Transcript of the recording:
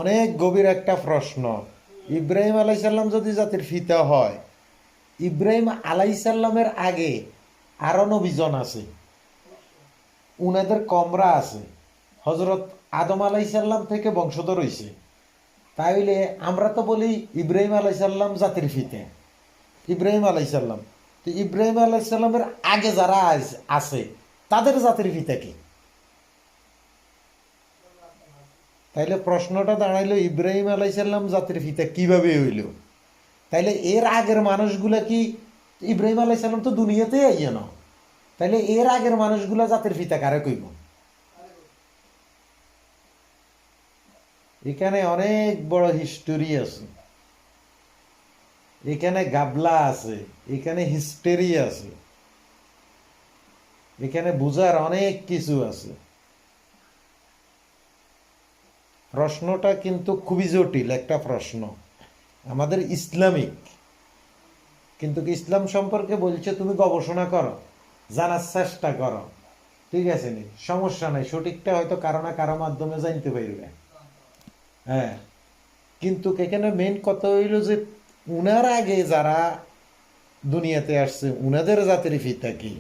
অনেক গভীর একটা প্রশ্ন। ইব্রাহিম আলাইসাল্লাম যদি জাতির পিতা হয়, ইব্রাহিম আলাইসাল্লামের আগে আরো নবীজন আছে, উনাদের কমরা আছে, হজরত আদম আলাইসাল্লাম থেকে বংশধর হইছে। তাইলে আমরা তো বলি ইব্রাহিম আলাইসাল্লাম জাতির পিতা। ইব্রাহিম আলাইসাল্লাম, তো ইব্রাহিম আলাইসাল্লামের আগে যারা আছে তাদের জাতির পিতা কি? তাইলে প্রশ্নটা দাঁড়াইলো ইব্রাহিম আলাইসাল্লাম জাতির পিতা কিভাবে হইল? তাইলে এর আগের মানুষগুলা কি, ইব্রাহিম আলাইসাল্লাম তো দুনিয়াতেই আইয়া না, তাইলে এর আগের মানুষগুলা জাতির পিতা কারে কইব? এখানে অনেক বড় হিস্টোরি আছে, এখানে গাবলা আছে, এখানে হিস্টেরি আছে, এখানে বুঝার অনেক কিছু আছে। প্রশ্নটা কিন্তু খুবই জটিল একটা প্রশ্ন, আমাদের ইসলামিক, কিন্তু ইসলাম সম্পর্কে বলছে তুমি গবেষণা করো, জানার চেষ্টা করো, ঠিক আছে নি, সমস্যা নাই, সঠিকটা হয়তো কারো না কারো মাধ্যমে জানতে পারবে। হ্যাঁ, কিন্তু এখানে মেন কথা হইল যে উনার আগে যারা দুনিয়াতে আসছে উনাদের জাতির পিতা কি?